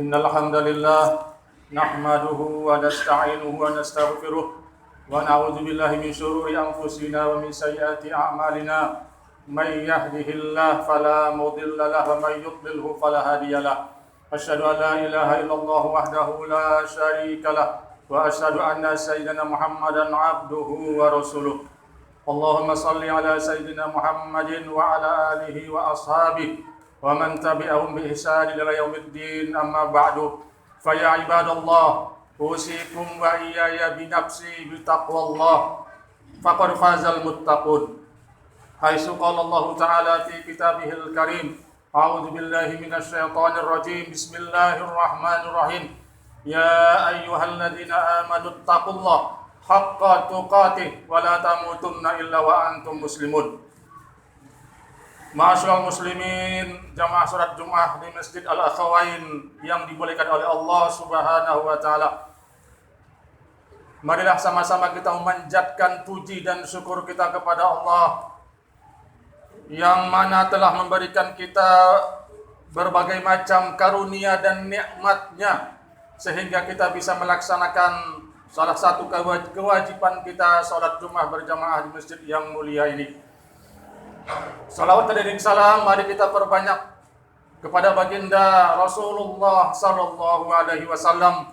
إن الحمد لله نحمده ونستعينه ونستغفره ونعوذ بالله من شرور أنفسنا ومن سيئات أعمالنا من يهده الله فلا مضل له ومن يضلله فلا هادي له أشهد أن لا إله إلا الله وحده لا شريك له وأشهد أن سيدنا محمدا عبده ورسوله اللهم صل على سيدنا محمد وعلى آله وأصحابه ومن تبعهم بإحسان إلى يوم الدين أما بعد فيا عباد الله أوصيكم وإياي بنفسي بتقوى الله فقد فاز المتقون حيث قال الله تعالى في كتابه الكريم أعوذ بالله من الشيطان الرجيم بسم الله الرحمن الرحيم يا أيها الذين آمنوا اتقوا الله حق تقاته ولا تموتن إلا وأنتم مسلمون. Ma'asyiral muslimin, jamaah salat Jumat di Masjid Al-Akhawain yang dimuliakan oleh Allah Subhanahu wa taala. Marilah sama-sama kita memanjatkan puji dan syukur kita kepada Allah yang mana telah memberikan kita berbagai macam karunia dan nikmat-Nya sehingga kita bisa melaksanakan salah satu kewajiban kita salat Jumat berjamaah di masjid yang mulia ini. Salawat dan salam mari kita perbanyak kepada baginda Rasulullah sallallahu alaihi wasallam,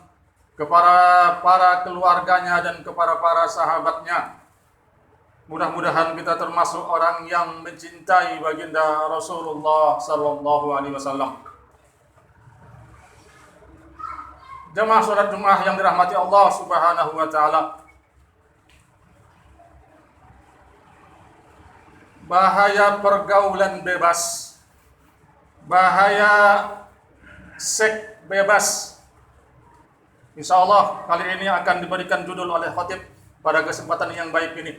kepada para keluarganya dan kepada para sahabatnya. Mudah-mudahan kita termasuk orang yang mencintai baginda Rasulullah sallallahu alaihi wasallam. Jamaah salat Jumat yang dirahmati Allah Subhanahu wa taala. Bahaya pergaulan bebas, bahaya seks bebas. Insya Allah kali ini akan diberikan judul oleh khatib pada kesempatan yang baik ini.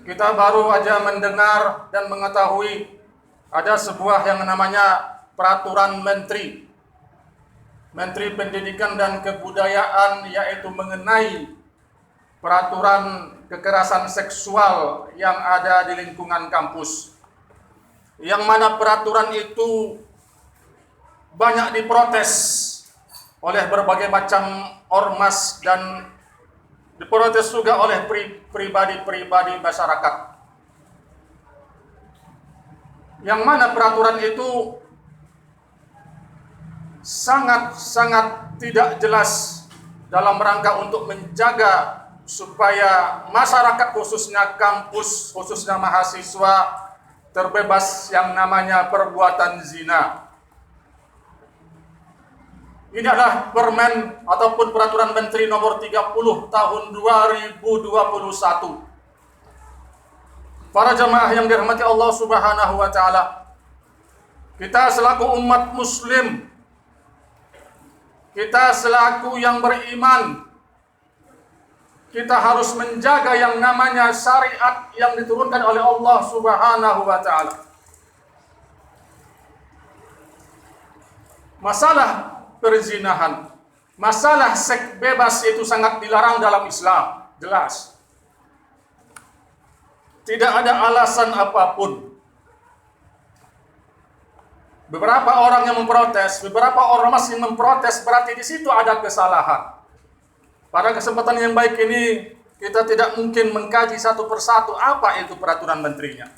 Kita baru aja mendengar dan mengetahui ada sebuah yang namanya peraturan Menteri Pendidikan dan Kebudayaan, yaitu mengenai peraturan kekerasan seksual yang ada di lingkungan kampus, yang mana peraturan itu banyak diprotes oleh berbagai macam ormas dan diprotes juga oleh pribadi-pribadi masyarakat, yang mana peraturan itu sangat-sangat tidak jelas dalam rangka untuk menjaga supaya masyarakat, khususnya kampus, khususnya mahasiswa, terbebas yang namanya perbuatan zina. Ini adalah permen ataupun peraturan Menteri nomor 30 tahun 2021. Para jamaah yang dirahmati Allah Subhanahu wa taala, kita selaku umat muslim, kita selaku yang beriman, kita harus menjaga yang namanya syariat yang diturunkan oleh Allah Subhanahu wa taala. Masalah perzinahan, masalah seks bebas itu sangat dilarang dalam Islam, jelas. Tidak ada alasan apapun. Beberapa orang yang memprotes, beberapa orang masih memprotes, berarti di situ ada kesalahan. Pada kesempatan yang baik ini, kita tidak mungkin mengkaji satu persatu apa itu peraturan menterinya.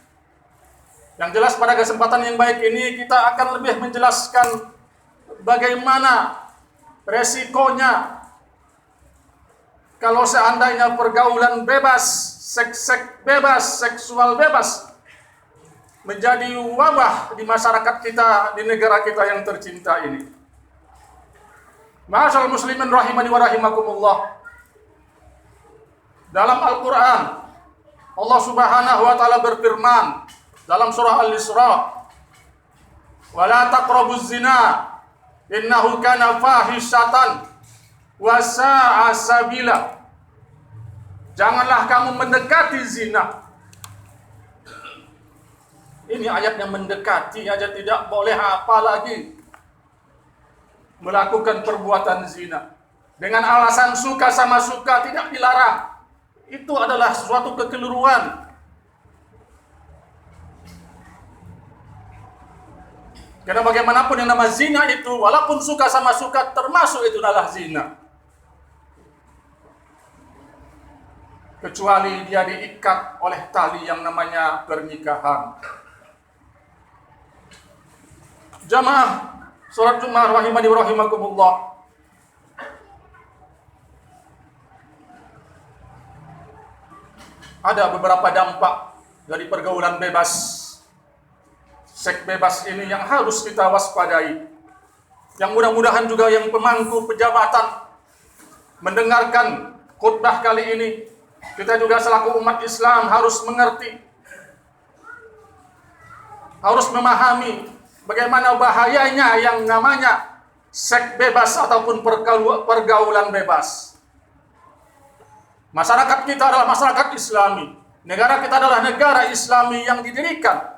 Yang jelas pada kesempatan yang baik ini, kita akan lebih menjelaskan bagaimana resikonya kalau seandainya pergaulan bebas, seks bebas, seksual bebas menjadi wabah di masyarakat kita, di negara kita yang tercinta ini. Ma'asyiral muslimin rahimani wa rahimakumullah. Dalam Al-Quran, Allah Subhanahu wa ta'ala berfirman dalam surah Al-Isra, "Wa la taqrabuz zina innahu kana fahishatan wa sa'a sabila." Janganlah kamu mendekati zina. Ini ayat yang mendekati aja tidak boleh, apalagi melakukan perbuatan zina. Dengan alasan suka sama suka tidak dilarang. Itu adalah suatu kekeliruan. Karena bagaimanapun yang nama zina itu, walaupun suka sama suka, termasuk itu adalah zina. Kecuali dia diikat oleh tali yang namanya pernikahan. Jamaah salat Jumat rahimani wa rahimakumullah. Ada beberapa dampak dari pergaulan bebas, seks bebas ini yang harus kita waspadai. Yang mudah-mudahan juga yang pemangku pejabatan mendengarkan khutbah kali ini, kita juga selaku umat Islam harus mengerti, harus memahami bagaimana bahayanya yang namanya seks bebas ataupun pergaulan bebas. Masyarakat kita adalah masyarakat Islami. Negara kita adalah negara Islami yang didirikan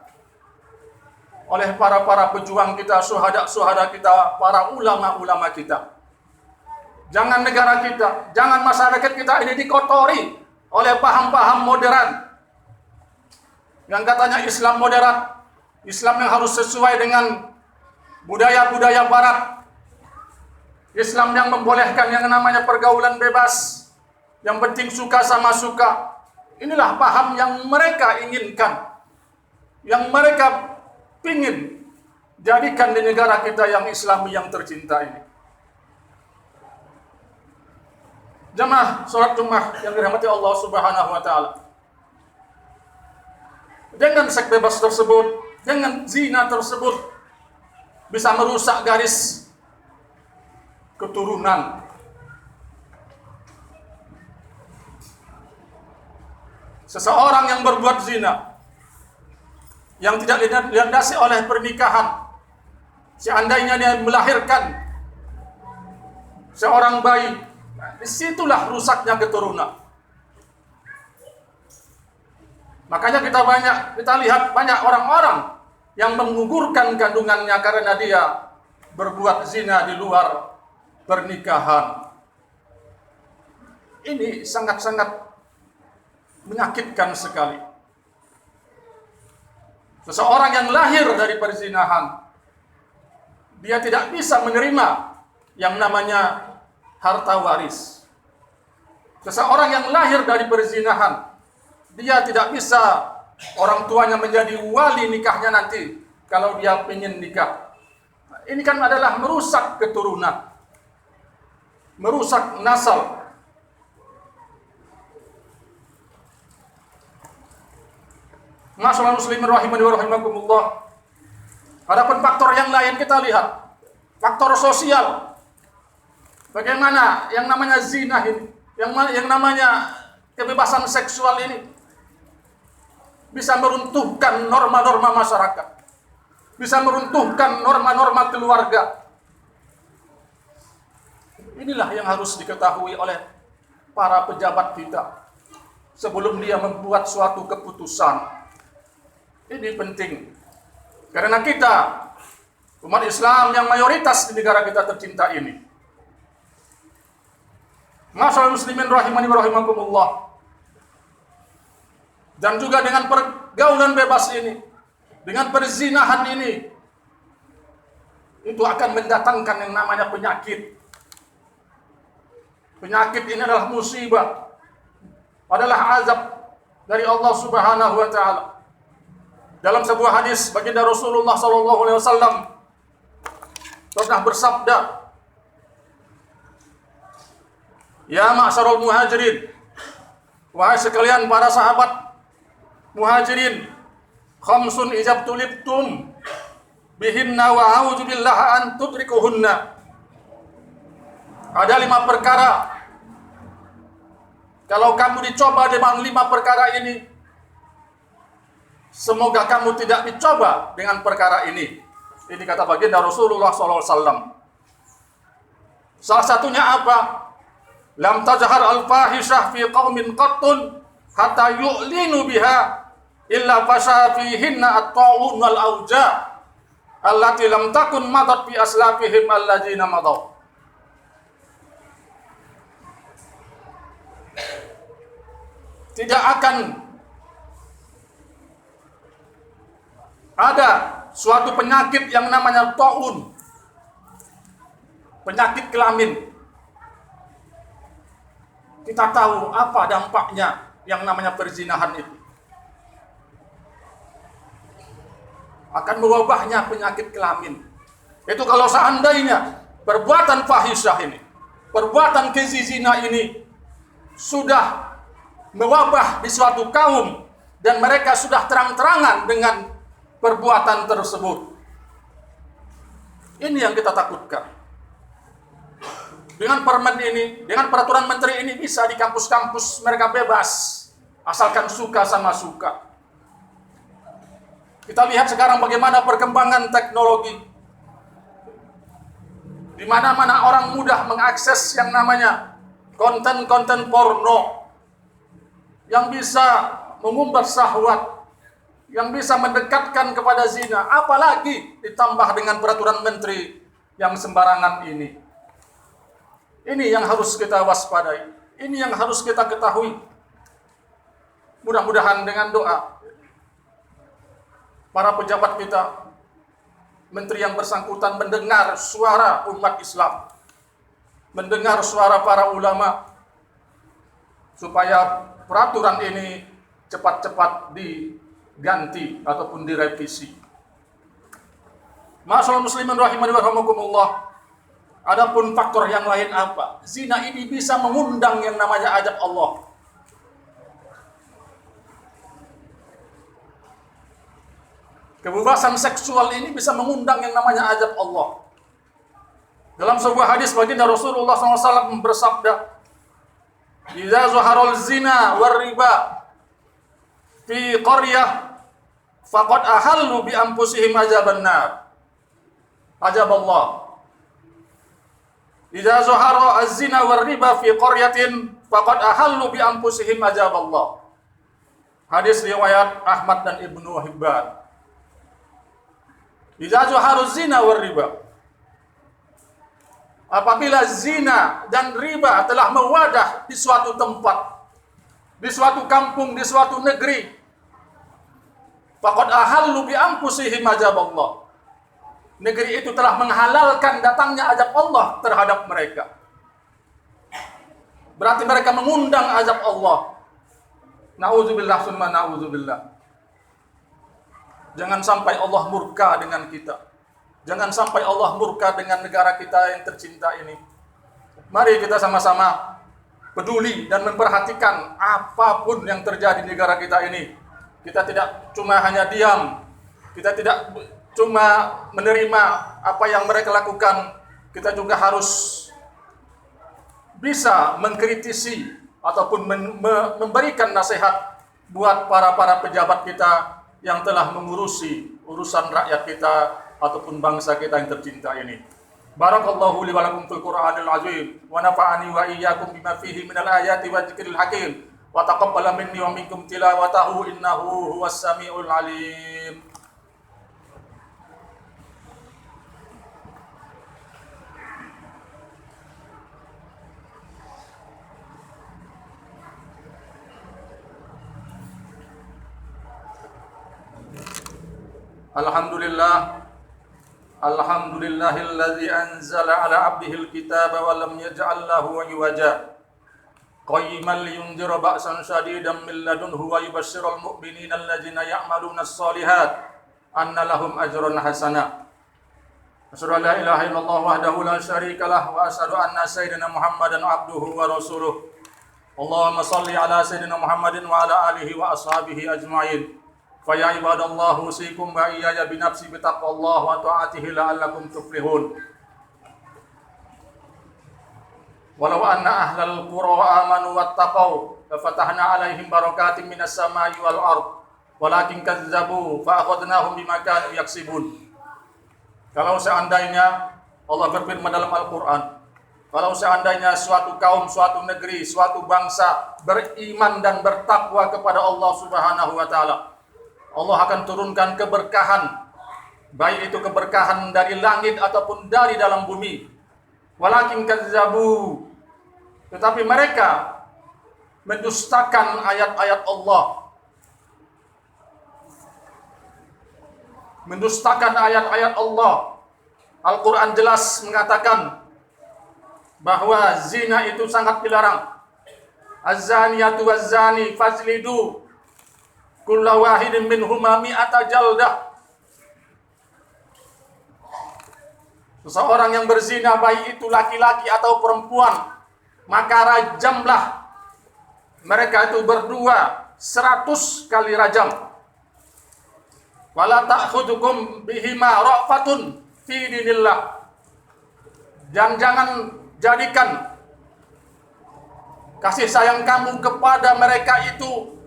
oleh para pejuang kita, syuhada kita, para ulama-ulama kita. Jangan negara kita, jangan masyarakat kita ini dikotori oleh paham-paham modern. Yang katanya Islam moderat, Islam yang harus sesuai dengan budaya-budaya barat. Islam yang membolehkan yang namanya pergaulan bebas. Yang penting suka sama suka. Inilah paham yang mereka inginkan. Yang mereka ingin jadikan di negara kita yang Islami yang tercinta ini. Jamaah salat Jumat yang dirahmati Allah Subhanahu wa taala. Dengan seks bebas tersebut, dengan zina tersebut bisa merusak garis keturunan. Seseorang yang berbuat zina yang tidak dilandasi oleh pernikahan, seandainya dia melahirkan seorang bayi, disitulah rusaknya keturunan. Makanya kita lihat banyak orang-orang yang menggugurkan kandungannya karena dia berbuat zina di luar pernikahan. Ini sangat-sangat menyakitkan sekali. Seseorang yang lahir dari perzinahan, dia tidak bisa menerima yang namanya harta waris. Seseorang yang lahir dari perzinahan, dia tidak bisa orang tuanya menjadi wali nikahnya nanti kalau dia ingin nikah. Ini kan adalah merusak keturunan, merusak nasal. Masyaallah muslimin rahimani wa rahimakumullah. Adapun faktor yang lain kita lihat, faktor sosial. Bagaimana yang namanya zina ini, yang namanya kebebasan seksual ini bisa meruntuhkan norma-norma masyarakat, bisa meruntuhkan norma-norma keluarga. Inilah yang harus diketahui oleh para pejabat kita sebelum dia membuat suatu keputusan. Ini penting, karena kita umat Islam yang mayoritas di negara kita tercinta ini. Masyaallah muslimin rahimani wa rahimakumullah. Dan juga dengan pergaulan bebas ini, dengan perzinahan ini, itu akan mendatangkan yang namanya penyakit. Penyakit ini adalah musibah, adalah azab dari Allah Subhanahu wa taala. Dalam sebuah hadis baginda Rasulullah SAW pernah bersabda, "Ya ma'syarul muhajirin, wahai sekalian para sahabat muhajirin, khamsun ijab tulibtum bihinna wa a'udzu billahi an tudrikuhunna." Ada 5 perkara, kalau kamu dicoba dengan 5 perkara ini, semoga kamu tidak dicoba dengan perkara ini. Ini kata baginda Rasulullah SAW. Salah satunya apa? Lam tajhar al-fahishah fi qaumin qattun hatta yu'linu biha illa fasha fihinna at-ta'un wal auja allati lam takun madat fi aslafihim alladzina madaw. Tidak akan ada suatu penyakit yang namanya taun, penyakit kelamin. Kita tahu apa dampaknya yang namanya perzinahan itu. Akan mewabahnya penyakit kelamin. Itu kalau seandainya perbuatan fahisyah ini, perbuatan keji zina ini sudah mewabah di suatu kaum dan mereka sudah terang-terangan dengan perbuatan tersebut. Ini yang kita takutkan. Dengan permen ini, dengan peraturan menteri ini bisa di kampus-kampus mereka bebas, asalkan suka sama suka. Kita lihat sekarang bagaimana perkembangan teknologi. Di mana-mana orang mudah mengakses yang namanya konten-konten porno yang bisa mengumbar syahwat, yang bisa mendekatkan kepada zina, apalagi ditambah dengan peraturan menteri yang sembarangan ini. Ini yang harus kita waspadai. Ini yang harus kita ketahui. Mudah-mudahan dengan doa para pejabat kita, menteri yang bersangkutan mendengar suara umat Islam, mendengar suara para ulama, supaya peraturan ini cepat-cepat diganti ataupun direvisi. Ma'asyiral muslimin rahimani wa rahimakumullah. Adapun faktor yang lain apa? Zina ini bisa mengundang yang namanya azab Allah. Kebebasan seksual ini bisa mengundang yang namanya azab Allah. Dalam sebuah hadis baginda Rasulullah SAW bersabda, "Idza zaharal zina war riba fi qaryah faqad ahallu bi anfusihim azaban nar." Azab Allah. Idza zahara az-zina war riba fi qaryatin faqad ahallu bi anfusihim azab Allah. Hadis riwayat Ahmad dan Ibnu Hibban. Idza zahara az-zina war riba. Apabila zina dan riba telah mewadah di suatu tempat, di suatu kampung, di suatu negeri, faqad ahallu bi anfusihim azab Allah. Negeri itu telah menghalalkan datangnya azab Allah terhadap mereka. Berarti mereka mengundang azab Allah. Na'udzubillah summa na'udzubillah. Jangan sampai Allah murka dengan kita. Jangan sampai Allah murka dengan negara kita yang tercinta ini. Mari kita sama-sama peduli dan memperhatikan apapun yang terjadi di negara kita ini. Kita tidak cuma hanya diam. Kita tidak cuma menerima apa yang mereka lakukan, kita juga harus bisa mengkritisi ataupun memberikan nasihat buat para pejabat kita yang telah mengurusi urusan rakyat kita ataupun bangsa kita yang tercinta ini. Barakallahu li wa lakum fil Qur'anil azim wa nafa'ani wa iyyakum bima fihi minal ayati wa dzikril hakim wa taqabbala minni wa minkum tilawatahu innahu huwas samiul alim. Alhamdulillahilladzi anzala ala abdihil kitaba wa lam yaj'al lahu iwaja qayyiman liyunzira ba'san shadidan min ladunhu wa yubashshiral mu'minina alladzina ya'maluna as-shalihat anna lahum ajran hasana. Asyhadu an la ilaha illallah wahdahu la syarika lah wa asyhadu anna sayyidina Muhammadan abduhu wa rasuluh. Allahumma shalli ala sayyidina Muhammadin wa ala alihi wa ashabihi ajma'in. Faya ibadallah usikum wa iyaya binafsi bitaqwallah wa ta'atihi la'allakum tuflihun. Walau anna ahlal qura amanu wattaqau lafatahna alaihim barakatim minas samai wal ard walakin kazzabu fa akhadnahum bima kanu yaksibun. Kalau seandainya Allah berfirman dalam Al-Qur'an, kalau seandainya suatu kaum, suatu negeri, suatu bangsa beriman dan bertakwa kepada Allah Subhanahu wa taala, Allah akan turunkan keberkahan, baik itu keberkahan dari langit ataupun dari dalam bumi. Walakin kazzabu, tetapi mereka mendustakan ayat-ayat Allah. mendustakan ayat-ayat Allah. Al-Quran jelas mengatakan bahwa zina itu sangat dilarang. Az-zaniyatu waz-zani fajlidu kulla wahidin minhuma mi'ata jaldah. Seseorang yang berzina, baik itu laki-laki atau perempuan, maka rajamlah mereka itu berdua 100 kali rajam. Wala ta'khudukum bihima ra'fatun fi dinillah. Dan jangan jadikan kasih sayang kamu kepada mereka itu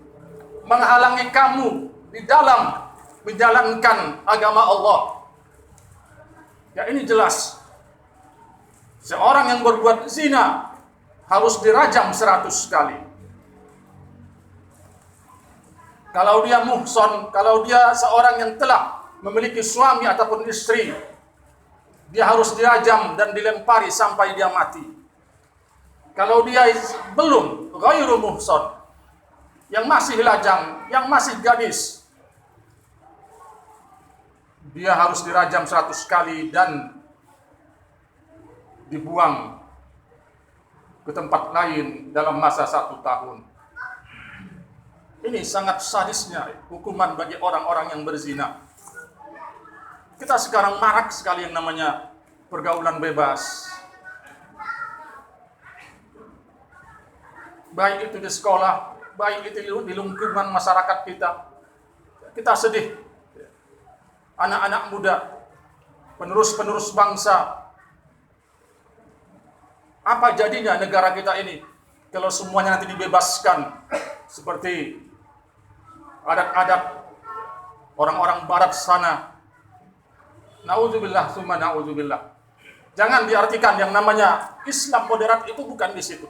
menghalangi kamu di dalam menjalankan agama Allah. Ya, ini jelas. Seorang yang berbuat zina harus dirajam 100 kali. Kalau dia muhson, kalau dia seorang yang telah memiliki suami ataupun istri, dia harus dirajam dan dilempari sampai dia mati. Kalau dia belum, ghairu muhson, yang masih lajang, yang masih gadis, dia harus dirajam 100 kali dan dibuang ke tempat lain dalam masa 1 tahun. Ini sangat sadisnya hukuman bagi orang-orang yang berzina. Kita sekarang marak sekali yang namanya pergaulan bebas. Baik itu di sekolah, baik itu di lingkungan masyarakat kita. Kita sedih. Anak-anak muda, penerus-penerus bangsa. Apa jadinya negara kita ini kalau semuanya nanti dibebaskan seperti adat-adat orang-orang barat sana? Na'udzubillah summa na'udzubillah. Jangan diartikan yang namanya Islam moderat itu bukan di situ.